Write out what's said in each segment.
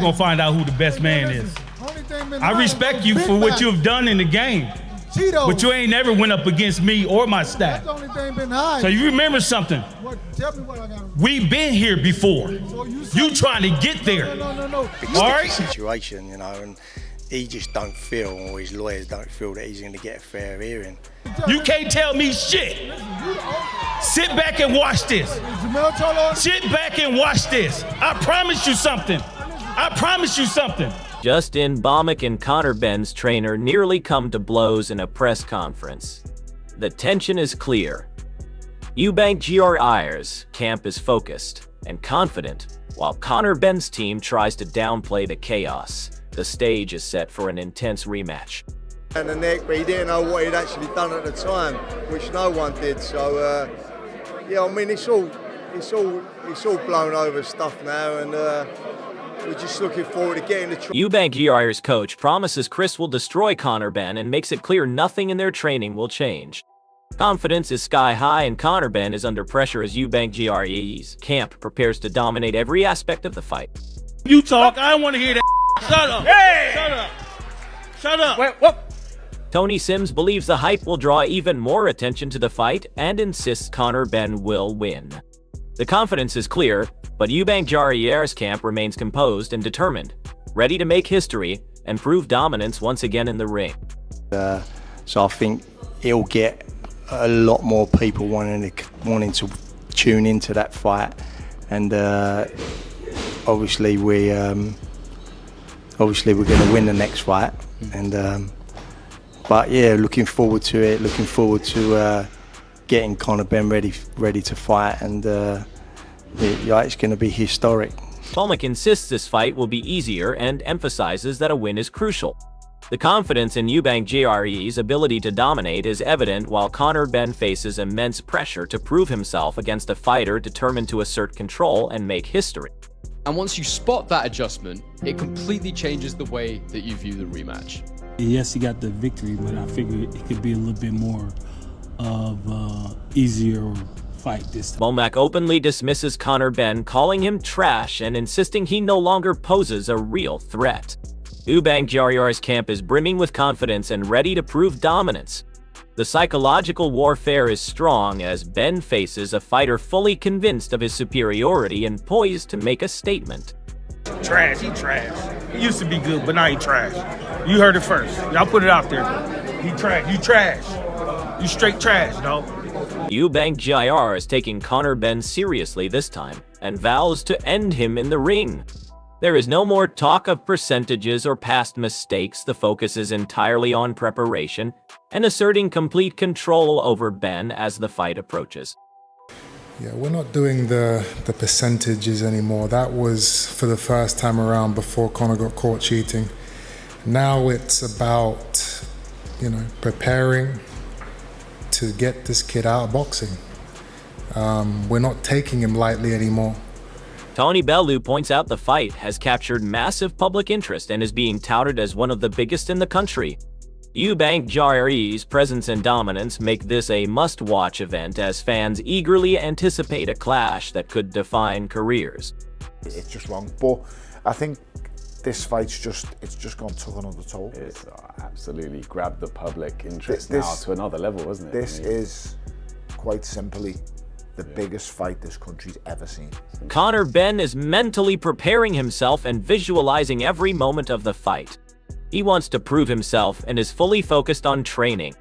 Gonna find out who the best man is. I respect you for what you've done in the game, but you ain't never went up against me or my staff. That's the only thing been high. So you remember something? Tell me what I got. We've been here before. So you trying to get there. No. All right. Situation, you know, and he just don't feel, or his lawyers don't feel that he's going to get a fair hearing. You can't tell me shit. Sit back and watch this. Sit back and watch this. I promise you something. I promise you something. Just in, BoMac and Conor Benn's trainer nearly come to blows in a press conference. The tension is clear. Eubank Jr.'s camp is focused and confident, while Conor Benn's team tries to downplay the chaos. The stage is set for an intense rematch. And the neck, but he didn't know what he'd actually done at the time, which no one did. So, yeah, I mean, it's all blown over stuff now, and we're just looking forward to getting the. Eubank Jr.'s coach promises Chris will destroy Conor Benn and makes it clear nothing in their training will change. Confidence is sky high, and Conor Benn is under pressure as Eubank Jr.'s camp prepares to dominate every aspect of the fight. You talk, I don't want to hear that. Shut up. Hey! Shut up. Shut up. Wait, what? Tony Sims believes the hype will draw even more attention to the fight and insists Conor Benn will win. The confidence is clear, but Eubank Jr.'s camp remains composed and determined, ready to make history and prove dominance once again in the ring. So I think he'll get a lot more people wanting to tune into that fight, and obviously we're going to win the next fight, and but yeah, looking forward to it. Looking forward to getting Conor Benn ready to fight, and it's going to be historic. BoMac insists this fight will be easier and emphasizes that a win is crucial. The confidence in Eubank Jr.'s ability to dominate is evident, while Conor Benn faces immense pressure to prove himself against a fighter determined to assert control and make history. And once you spot that adjustment, it completely changes the way that you view the rematch. Yes, he got the victory, but I figured it could be a little bit more of easier fight this time. BoMac openly dismisses Conor Benn, calling him trash and insisting he no longer poses a real threat. Eubank Jr.'s camp is brimming with confidence and ready to prove dominance. The psychological warfare is strong as Benn faces a fighter fully convinced of his superiority and poised to make a statement. Trash, he trash. He used to be good, but now he trash. You heard it first. Y'all put it out there. He trash. You trash. You straight trash, dog. Eubank Jr. is taking Conor Benn seriously this time and vows to end him in the ring. There is no more talk of percentages or past mistakes. The focus is entirely on preparation and asserting complete control over Benn as the fight approaches. Yeah, we're not doing the percentages anymore. That was for the first time around before Conor got caught cheating. Now it's about, preparing to get this kid out of boxing. We're not taking him lightly anymore. Tony Bellew points out the fight has captured massive public interest and is being touted as one of the biggest in the country. Eubank Jr.'s presence and dominance make this a must-watch event as fans eagerly anticipate a clash that could define careers. It's just wrong, but I think this fight's just gone took another toll. It's absolutely grabbed the public interest now to another level, isn't it? This is quite simply the biggest fight this country's ever seen. Conor Benn is mentally preparing himself and visualizing every moment of the fight. He wants to prove himself and is fully focused on training.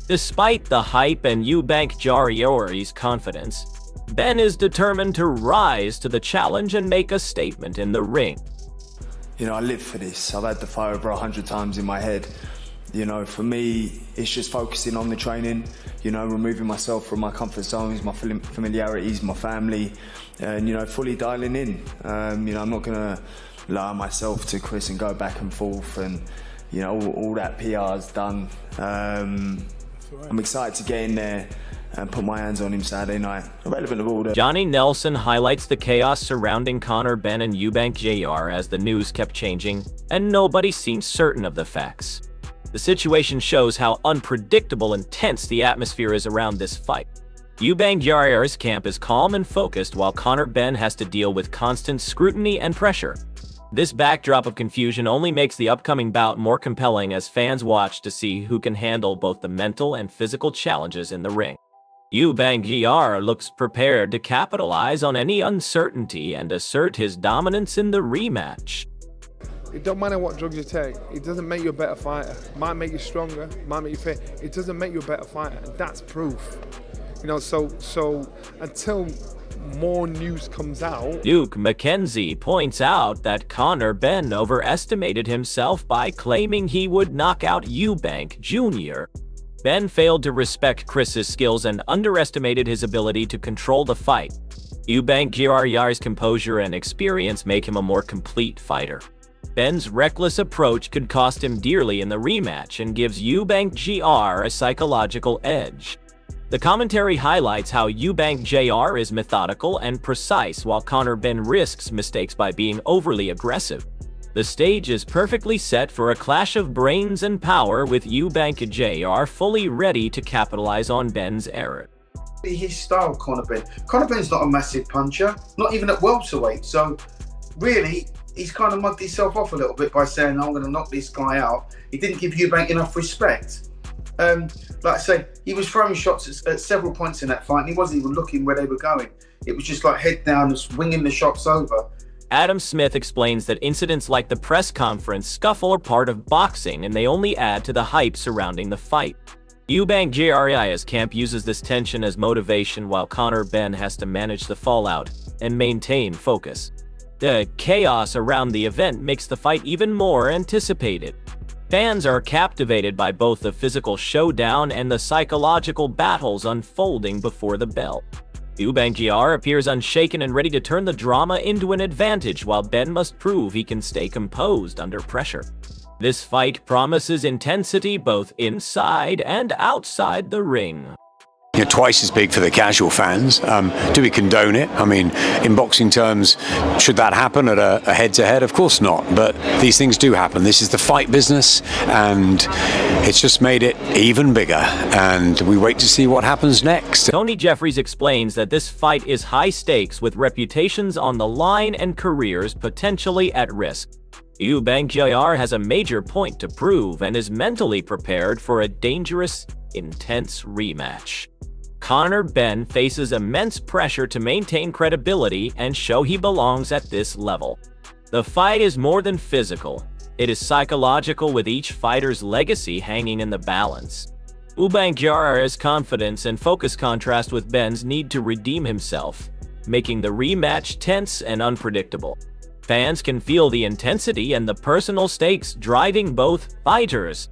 Despite the hype and Eubank Jr.'s confidence, Benn is determined to rise to the challenge and make a statement in the ring. I live for this. I've had the fight over 100 times in my head. For me, it's just focusing on the training, removing myself from my comfort zones, my familiarities, my family, and, fully dialing in. I'm not going to allow myself to Chris and go back and forth, and, all that PR's done. I'm excited to get in there and put my hands on him Saturday night. Irrelevant of all the... Johnny Nelson highlights the chaos surrounding Conor Benn and Eubank Jr. as the news kept changing, and nobody seems certain of the facts. The situation shows how unpredictable and tense the atmosphere is around this fight. Eubank Jr.'s camp is calm and focused, while Conor Benn has to deal with constant scrutiny and pressure. This backdrop of confusion only makes the upcoming bout more compelling as fans watch to see who can handle both the mental and physical challenges in the ring. Eubank Jr. looks prepared to capitalize on any uncertainty and assert his dominance in the rematch. It don't matter what drugs you take. It doesn't make you a better fighter. It might make you stronger, might make you fit. It doesn't make you a better fighter, and that's proof. You know, so until more news comes out. Duke McKenzie points out that Conor Benn overestimated himself by claiming he would knock out Eubank Jr. Benn failed to respect Chris's skills and underestimated his ability to control the fight. Eubank Jr.'s composure and experience make him a more complete fighter. Benn's reckless approach could cost him dearly in the rematch and gives Eubank Jr. a psychological edge. The commentary highlights how Eubank Jr. is methodical and precise while Conor Benn risks mistakes by being overly aggressive. The stage is perfectly set for a clash of brains and power with Eubank Jr. fully ready to capitalize on Benn's error. His style, Conor Benn. Conor Benn's not a massive puncher, not even at welterweight, so really he's kind of mugged himself off a little bit by saying, I'm going to knock this guy out. He didn't give Eubank enough respect. Like I say, he was throwing shots at several points in that fight and he wasn't even looking where they were going. It was just like head down, just winging the shots over. Adam Smith explains that incidents like the press conference scuffle are part of boxing and they only add to the hype surrounding the fight. Eubank Jr.'s camp uses this tension as motivation while Conor Benn has to manage the fallout and maintain focus. The chaos around the event makes the fight even more anticipated. Fans are captivated by both the physical showdown and the psychological battles unfolding before the bell. Eubank Jr. appears unshaken and ready to turn the drama into an advantage while Benn must prove he can stay composed under pressure. This fight promises intensity both inside and outside the ring. You're twice as big for the casual fans. Do we condone it? I mean, in boxing terms, should that happen at a head-to-head? Of course not, but these things do happen. This is the fight business, and it's just made it even bigger, and we wait to see what happens next. Tony Jeffries explains that this fight is high stakes with reputations on the line and careers potentially at risk. Eubank Jr. has a major point to prove and is mentally prepared for a dangerous, intense rematch. Conor Benn faces immense pressure to maintain credibility and show he belongs at this level. The fight is more than physical. It is psychological, with each fighter's legacy hanging in the balance. Eubank Jr.'s confidence and focus contrast with Benn's need to redeem himself, making the rematch tense and unpredictable. Fans can feel the intensity and the personal stakes driving both fighters.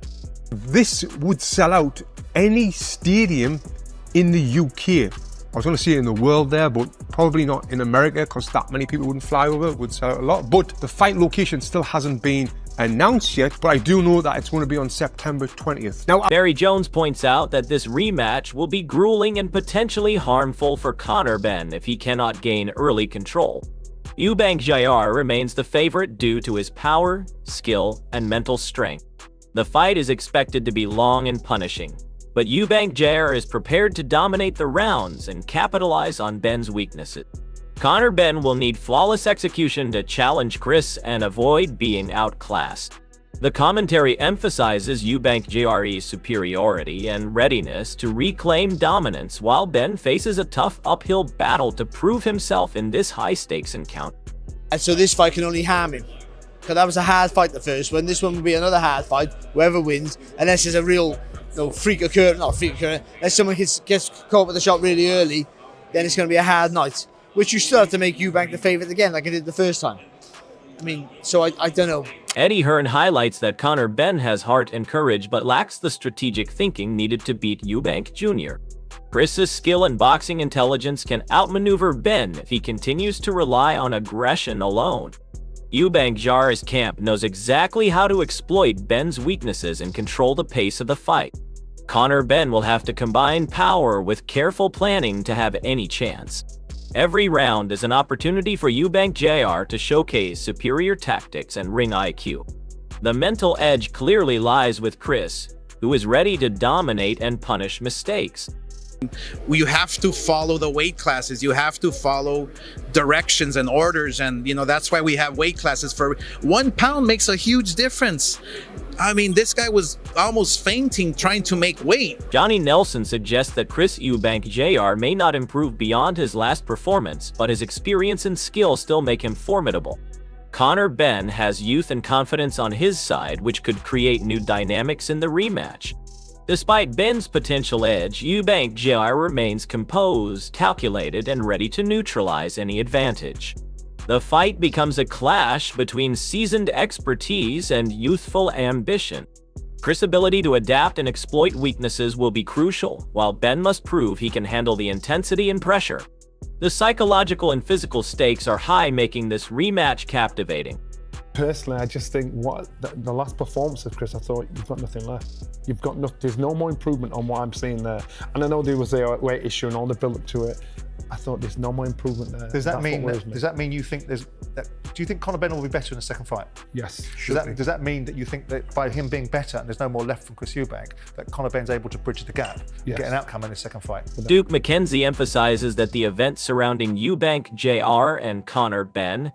This would sell out any stadium in the UK. I was going to say in the world there, but probably not in America because that many people wouldn't fly over. It would sell out a lot. But the fight location still hasn't been announced yet, but I do know that it's going to be on September 20th. Now, Barry Jones points out that this rematch will be grueling and potentially harmful for Conor Benn if he cannot gain early control. Eubank Jr. remains the favorite due to his power, skill, and mental strength. The fight is expected to be long and punishing, but Eubank Jr. is prepared to dominate the rounds and capitalize on Benn's weaknesses. Conor Benn will need flawless execution to challenge Chris and avoid being outclassed. The commentary emphasizes Eubank Jr.'s superiority and readiness to reclaim dominance while Benn faces a tough uphill battle to prove himself in this high-stakes encounter. And so this fight can only harm him. Because that was a hard fight, the first one. This one will be another hard fight, whoever wins, unless there's a real freak occurrence, unless someone gets caught with a shot really early, then it's going to be a hard night. Which you still have to make Eubank the favourite again, like I did the first time. I mean, so I don't know. Eddie Hearn highlights that Conor Benn has heart and courage but lacks the strategic thinking needed to beat Eubank Jr. Chris's skill and boxing intelligence can outmaneuver Benn if he continues to rely on aggression alone. Eubank Jr.'s camp knows exactly how to exploit Benn's weaknesses and control the pace of the fight. Conor Benn will have to combine power with careful planning to have any chance. Every round is an opportunity for Eubank Jr. to showcase superior tactics and ring IQ. The mental edge clearly lies with Chris, who is ready to dominate and punish mistakes. You have to follow the weight classes. You have to follow directions and orders, and that's why we have weight classes. For 1 pound makes a huge difference. I mean, this guy was almost fainting trying to make weight. Johnny Nelson suggests that Chris Eubank Jr. may not improve beyond his last performance, but his experience and skill still make him formidable. Conor Benn has youth and confidence on his side, which could create new dynamics in the rematch. Despite Benn's potential edge, Eubank Jr. remains composed, calculated, and ready to neutralize any advantage. The fight becomes a clash between seasoned expertise and youthful ambition. Chris' ability to adapt and exploit weaknesses will be crucial, while Ben must prove he can handle the intensity and pressure. The psychological and physical stakes are high, making this rematch captivating. Personally, I just think the last performance of Chris, I thought you've got nothing left. There's no more improvement on what I'm seeing there. And I know there was the weight issue and all the build up to it. I thought there's no more improvement there. Does that mean you think do you think Conor Benn will be better in the second fight? Yes. Does that mean that you think that by him being better and there's no more left from Chris Eubank, that Conor Benn's able to bridge the gap and get an outcome in his second fight? Duke McKenzie emphasizes that the event surrounding Eubank Jr. and Conor Benn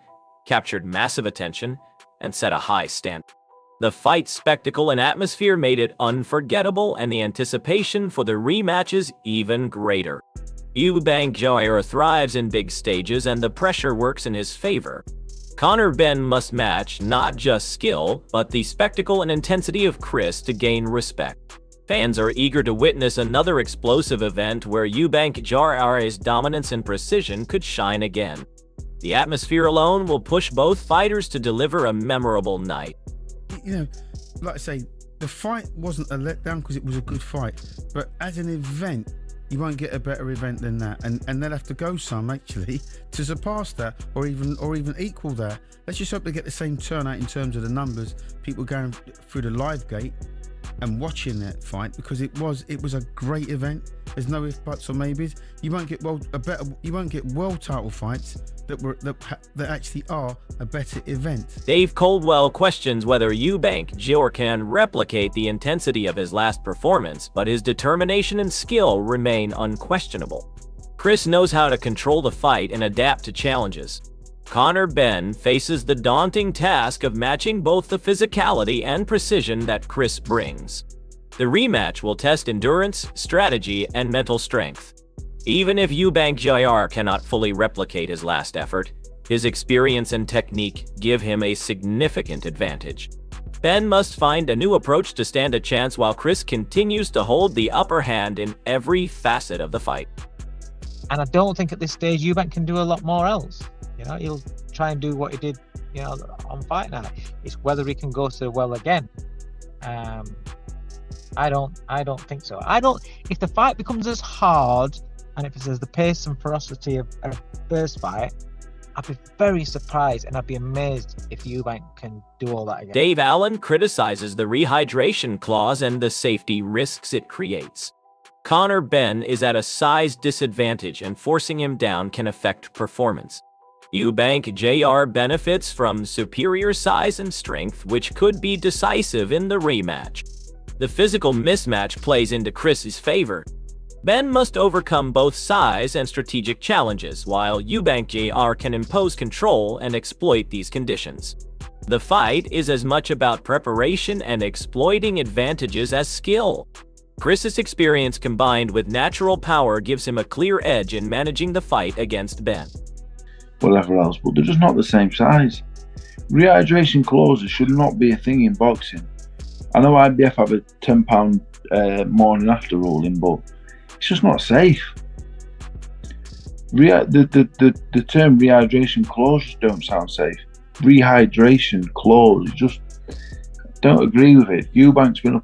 captured massive attention and set a high standard. The fight's spectacle and atmosphere made it unforgettable, and the anticipation for the rematches even greater. Eubank Jr. thrives in big stages, and the pressure works in his favor. Conor Benn must match not just skill, but the spectacle and intensity of Chris to gain respect. Fans are eager to witness another explosive event where Eubank Jr.'s dominance and precision could shine again. The atmosphere alone will push both fighters to deliver a memorable night. Like I say, the fight wasn't a letdown because it was a good fight, but as an event, you won't get a better event than that, and they'll have to go some actually to surpass that, or even equal that. Let's just hope they get the same turnout in terms of the numbers, people going through the live gate and watching that fight, because it was a great event. There's no ifs, buts, or maybes. You won't get world title fights that actually are a better event. Dave Coldwell questions whether Eubank Jr. can replicate the intensity of his last performance, but his determination and skill remain unquestionable. Chris knows how to control the fight and adapt to challenges. Conor Benn faces the daunting task of matching both the physicality and precision that Chris brings. The rematch will test endurance, strategy, and mental strength. Even if Eubank Jr. cannot fully replicate his last effort, his experience and technique give him a significant advantage. Ben must find a new approach to stand a chance, while Chris continues to hold the upper hand in every facet of the fight. And I don't think at this stage Eubank can do a lot more else. He'll try and do what he did, on Fight Night. It's whether he can go to the well again. I don't think so. If the fight becomes as hard and if it has the pace and ferocity of a first fight, I'd be very surprised and I'd be amazed if Eubank can do all that again. Dave Allen criticizes the rehydration clause and the safety risks it creates. Conor Benn is at a size disadvantage, and forcing him down can affect performance. Eubank Jr. benefits from superior size and strength, which could be decisive in the rematch. The physical mismatch plays into Chris's favor. Ben must overcome both size and strategic challenges, while Eubank Jr. can impose control and exploit these conditions. The fight is as much about preparation and exploiting advantages as skill. Chris's experience combined with natural power gives him a clear edge in managing the fight against Ben. Whatever else, but they're just not the same size. Rehydration clauses should not be a thing in boxing. I know IBF have a £10 morning after ruling, but it's just not safe. The term rehydration clause just don't sound safe. Rehydration clause, just don't agree with it. Eubank's been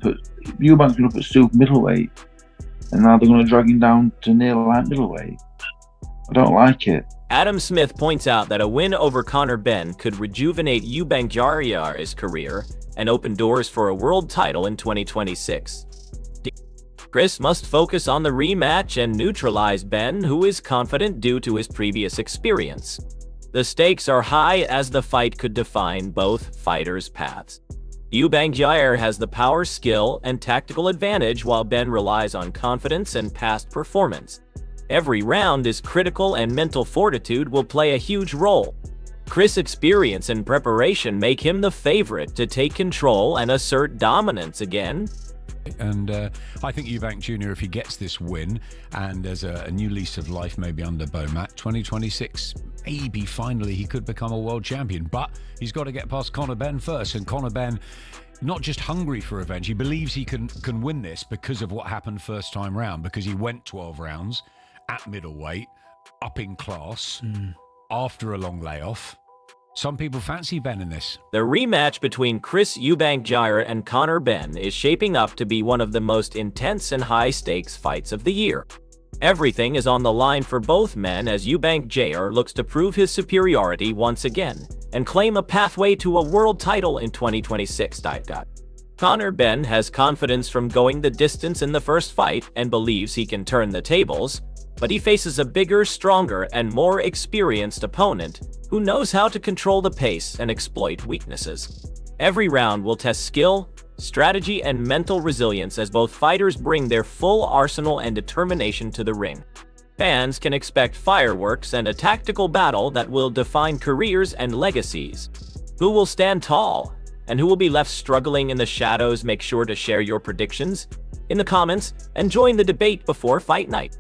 up at super middleweight, and now they're going to drag him down to near light middleweight. I don't like it. Adam Smith points out that a win over Conor Benn could rejuvenate Eubank Jr.'s career and open doors for a world title in 2026. Chris must focus on the rematch and neutralize Ben, who is confident due to his previous experience. The stakes are high, as the fight could define both fighters' paths. Eubank Jair has the power, skill, and tactical advantage while Ben relies on confidence and past performance. Every round is critical and mental fortitude will play a huge role. Chris' experience and preparation make him the favorite to take control and assert dominance again. And I think Eubank Jr., if he gets this win and there's a new lease of life maybe under BoMac, 2026, maybe finally he could become a world champion. But he's got to get past Conor Benn first. And Conor Benn, not just hungry for revenge, he believes he can win this because of what happened first time round, because he went 12 rounds at middleweight, up in class, after a long layoff. Some people fancy Ben in this. The rematch between Chris Eubank Jair and Conor Benn is shaping up to be one of the most intense and high-stakes fights of the year. Everything is on the line for both men as Eubank Jair looks to prove his superiority once again and claim a pathway to a world title in 2026. Conor Benn has confidence from going the distance in the first fight and believes he can turn the tables, but he faces a bigger, stronger, and more experienced opponent who knows how to control the pace and exploit weaknesses. Every round will test skill, strategy, and mental resilience as both fighters bring their full arsenal and determination to the ring. Fans can expect fireworks and a tactical battle that will define careers and legacies. Who will stand tall, and who will be left struggling in the shadows? Make sure to share your predictions in the comments and join the debate before fight night.